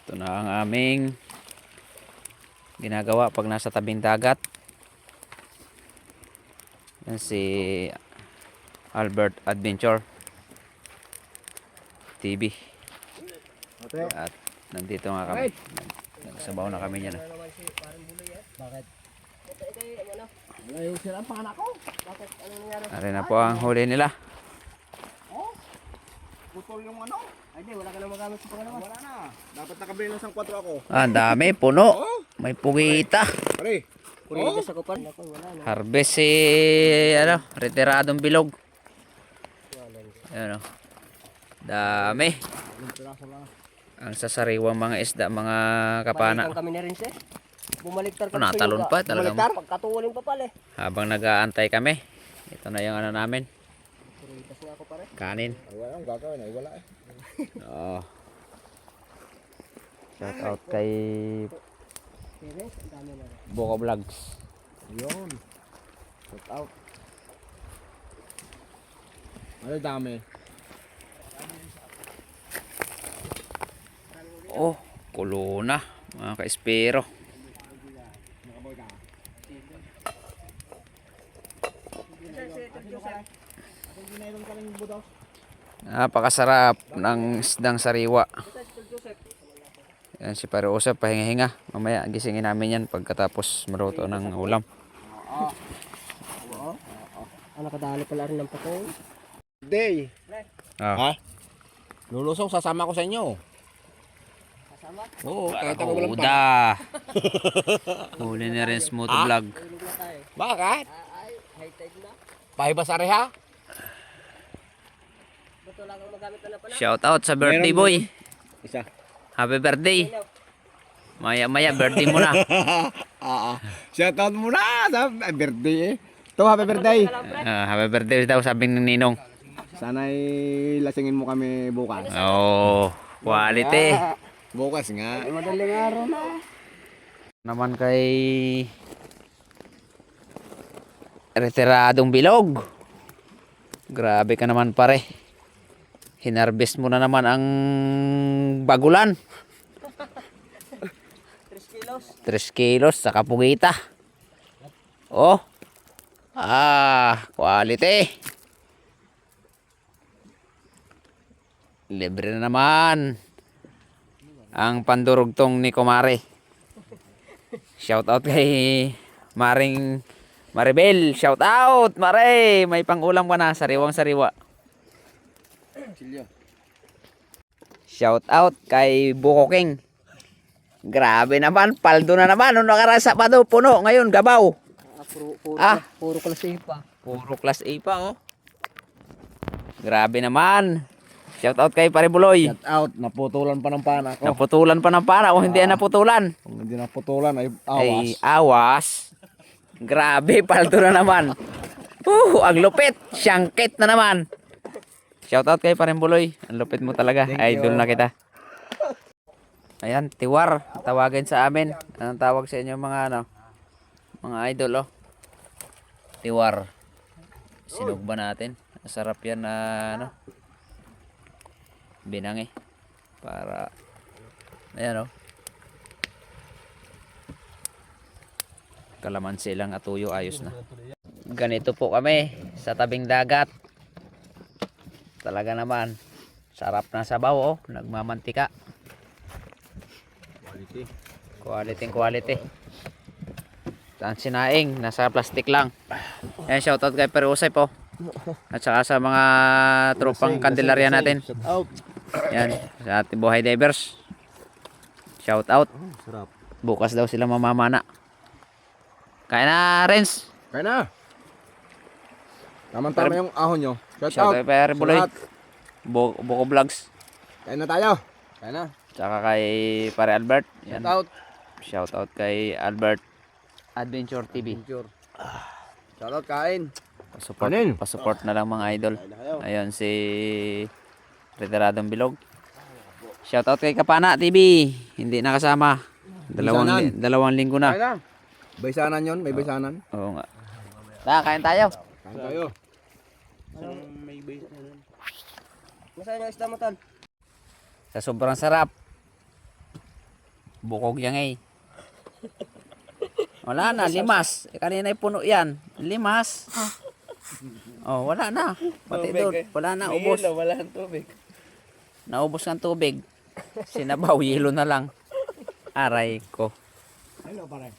Ito na ang aming ginagawa pag nasa tabing dagat. Yan si Albert Adventure TV. At nandito nga kami. Nagsabaw na kami niyan. Bakit? Yung sila ang panganak ko. Bakit? Ano nangyari? Ari na po ang huli nila. Oh? Putol yung ano? Ay di, wala ka na magamit sa pangalawa. Wala na. Dapat nakabili ng 4 ako. Ah, ang dami, puno. May pugita. Pare. Purigas ako pa. Wala na. Harvest si retiradong bilog. Ayan o. Dami. Ang sasariwang mga isda, mga kapana. Balikan kami na rin siya. Bumaliktad kami Natalon pa talaga. Pagkatuling pa pala. Habang nag-aantay kami. Ito na yung ano namin. Purigas na ako pare. Kanin. Ay wala, ang gagawin ay wala eh. Oo. Shout out kay Pires, ang dami na. Boka Vlogs. Yun. Shout out. Ano dami? Oh, kulo na mga ka-espero. Napakasarap ng isdang sariwa. Yan si Pare Usap, pahinga-hinga. Mamaya gisingin namin yan pagkatapos maluto ng ulam. Nakadali pala rin ng patay. Day. Ah. Lulusong sasama ko sa inyo. Sasama? Oo, kahit ako walang Uda. Huli ni rin smooth vlog. Bakit? High tide na. Pahibas areha? Bato lang ang magamit na pala. Shout out sa birthday boy. Isa. Happy birthday. Maya birthday mo na. Shout out muna sa birthday eh. Ito, happy birthday. Happy birthday daw sabi ng ninong. Sana'y lasingin mo kami bukas. Oh, quality. Bukas nga. Ay, madaling araw na. Naman kay retiradong bilog. Grabe ka naman pare. Hinarvest mo na naman ang bagulan. 3 kilos. 3 kilos sa kapugita. Oh. Quality. Libre na naman ang pandurugtong ni Kumare. Shout out kay Maring Maribel. Shout out Mare. May pangulam ka na. Sariwang sariwa. Shout out kay Buko King. Grabe naman. Paldo na naman. Nung nakarasa pa daw puno. Ngayon gabaw. Puro class A pa. Puro class A pa oh. Grabe naman. Shout out kay Pare Buloy. Shout out. Naputulan pa ng pana ko. Naputulan pa ng pana o hindi naputulan. Kung hindi naputulan ay awas. Ay awas. Grabe, paldo na naman. Ang lupit. Siyangkit na naman. Shout out kay Pare Buloy. Ang lupit mo talaga. Idol na kita. Ayan, tiwar. Tawagin sa amin. Anong tawag sa inyo mga idol oh. Tiwar. Sinugba natin. Masarap yan na binangi. Para ayan oh. Kalamansi lang at tuyo, ayos na. Ganito po kami sa tabing dagat. Talaga naman. Sarap na sabaw oh. Nagmamantika. Quality. Ang sinaing, nasa plastic lang. Ayan, shoutout kay Pare Usay po. At saka sa mga tropang Candelaria natin. Yan, sa ating Buhay Divers. Shoutout. Sarap. Bukas daw sila mamamana. Kaya na, Renz. Kaya na. Tama-tama yung ahon nyo. Shout out kay Pare Buloy. Buko Vlogs. Kaya na tayo. Kaya na. Tsaka kay Pare Albert. Yan. Shout out. Shoutout kay Albert Adventure TV. Shout out kain. Pasupport na lang mga idol. Ayun si Retiradong Bilog. Shoutout kay Kapana TV. Hindi nakasama. Dalawang linggo na. Kaya na. Baysanan yun. May baysanan. Oo nga. Kain tayo. Kain tayo. May baysanan. Masaya yung isda mo, Tol. Sa sobrang sarap. Bukog yan eh. Wala na, limas. Kanina puno yan. Limas. Oh, wala na. Pati Tubig, doon, eh. wala na, May ubos. ilaw, wala ang tubig. Naubos ng tubig. Sinabaw, yelo na lang. Aray ko. Ano pare?